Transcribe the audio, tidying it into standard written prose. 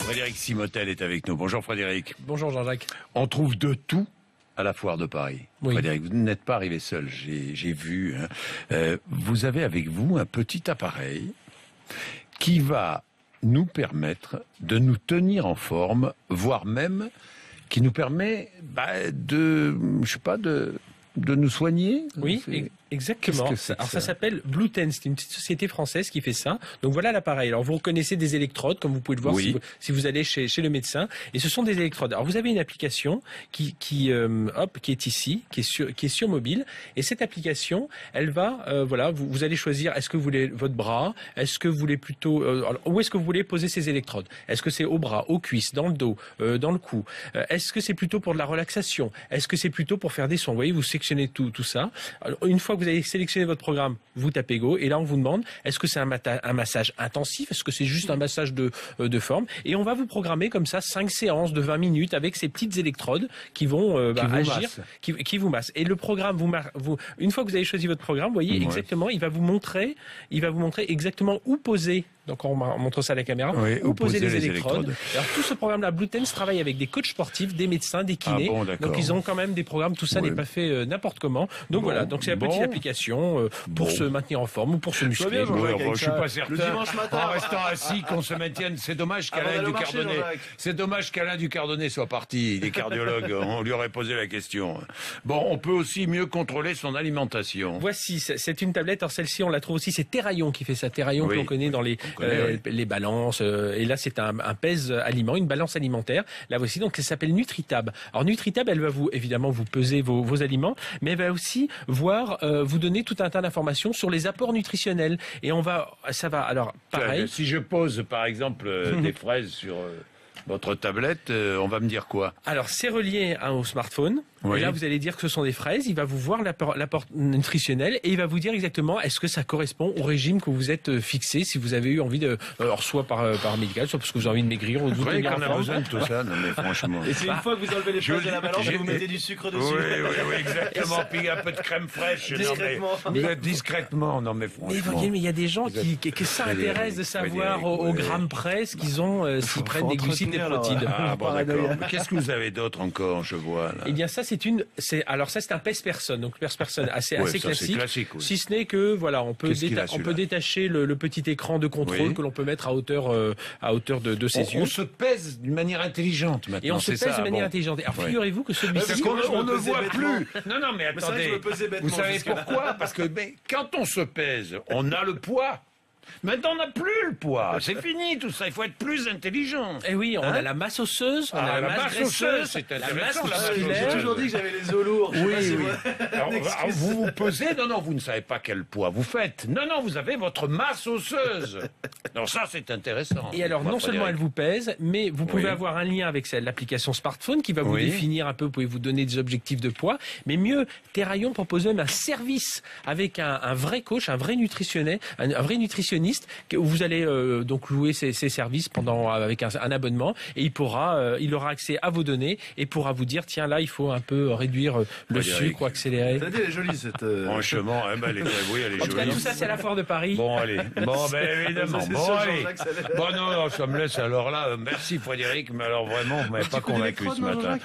Frédéric Simotel est avec nous. Bonjour Frédéric. Bonjour Jean-Jacques. On trouve de tout à la foire de Paris. Oui. Frédéric, vous n'êtes pas arrivé seul, j'ai vu. Vous avez avec vous un petit appareil qui va nous permettre de nous tenir en forme, voire même qui nous permet de nous soigner. Oui, exactement. Alors ça s'appelle Blueten, c'est une petite société française qui fait ça. Donc voilà l'appareil. Alors vous reconnaissez des électrodes, comme vous pouvez le voir si vous allez chez le médecin. Et ce sont des électrodes. Alors vous avez une application qui est ici, qui est sur mobile. Et cette application, elle va, vous allez choisir. Est-ce que vous voulez votre bras? Est-ce que vous voulez plutôt où est-ce que vous voulez poser ces électrodes? Est-ce que c'est au bras, aux cuisses, dans le dos, dans le cou? Est-ce que c'est plutôt pour de la relaxation? Est-ce que c'est plutôt pour faire des sons? Vous voyez, vous sélectionnez tout ça. Alors, une fois que vous avez sélectionné votre programme, vous tapez Go et là on vous demande est-ce que c'est un massage intensif, est-ce que c'est juste un massage de forme, et on va vous programmer comme ça 5 séances de 20 minutes avec ces petites électrodes qui vont agir, qui vous massent. Et le programme une fois que vous avez choisi votre programme, vous voyez exactement, il va vous montrer exactement où poser. Donc on montre ça à la caméra. Oui, où poser les électrodes. Alors tout ce programme-là, Blueten travaille avec des coachs sportifs, des médecins, des kinés. Donc ils ont quand même des programmes. Tout ça n'est pas fait n'importe comment. Donc voilà. Donc c'est la petite application pour se maintenir en forme ou pour se muscler. Je suis pas certain. Le dimanche matin, en restant assis, qu'on se maintienne. C'est dommage qu'Alain Ducardonnet soit parti. Il est cardiologue. On lui aurait posé la question. Bon, on peut aussi mieux contrôler son alimentation. Voici, c'est une tablette. Alors celle-ci, on la trouve aussi. C'est Terraillon qui fait ça. Terraillon que l'on connaît dans les balances. Et là, c'est un pèse-aliment, une balance alimentaire. Là voici, donc, ça s'appelle Nutritab. Alors Nutritab, elle va évidemment vous peser vos aliments, mais elle va aussi vous donner tout un tas d'informations sur les apports nutritionnels. Et alors, pareil. Si je pose, par exemple, des fraises sur votre tablette, on va me dire quoi? Alors, c'est relié au smartphone. Oui. Et là, vous allez dire que ce sont des fraises. Il va vous voir l'apport nutritionnel et il va vous dire exactement est-ce que ça correspond au régime que vous êtes fixé, si vous avez eu envie soit par médical, soit parce que vous avez envie de maigrir ou de vous tenir en forme. On a besoin de tout ça, non mais franchement. Et c'est une fois que vous enlevez les fraises de la balance, vous mettez du sucre dessus. Oui, exactement. Puis un peu de crème fraîche. Discrètement. Discrètement, non mais franchement. Mais il y a des gens que ça intéresse de savoir au gramme près ce qu'ils ont s'ils prennent des glucides, des protides. Ah bon, d'accord. Qu'est-ce que vous avez d'autre encore, je vois là? Eh bien ça c'est un pèse-personne, donc pèse-personne assez classique. Si ce n'est que on peut détacher le petit écran de contrôle que l'on peut mettre à hauteur de ses yeux. On se pèse d'une manière intelligente maintenant. Et on se pèse de manière intelligente. Alors figurez-vous que celui-ci, on ne voit plus. Non mais attendez. Vous savez pourquoi? Parce que quand on se pèse, on a le poids. Maintenant, on n'a plus le poids. C'est fini tout ça. Il faut être plus intelligent. Eh oui, on a la masse osseuse, on a la masse graisseuse, c'est la masse intéressant. musculaire. J'ai toujours dit que j'avais les os lourds. Oui. Alors, vous pesez, non, vous ne savez pas quel poids vous faites. Non, vous avez votre masse osseuse. Non, ça, c'est intéressant. Et alors, non seulement elle vous pèse, mais vous pouvez avoir un lien avec l'application smartphone qui va vous définir un peu, vous pouvez vous donner des objectifs de poids. Mais mieux, Terraillon propose même un service avec un vrai coach, un vrai nutritionniste, où vous allez donc louer ses services avec un abonnement, et il aura accès à vos données et pourra vous dire tiens là il faut un peu réduire le sucre ou accélérer. T'as dit, elle est jolie cette. Franchement, elle est En tout cas, jolie. tout ça c'est à la foire de Paris. Bon allez, évidemment. Non, ça me laisse alors là. Merci Frédéric, mais alors vraiment vous m'avez pas convaincu ce matin.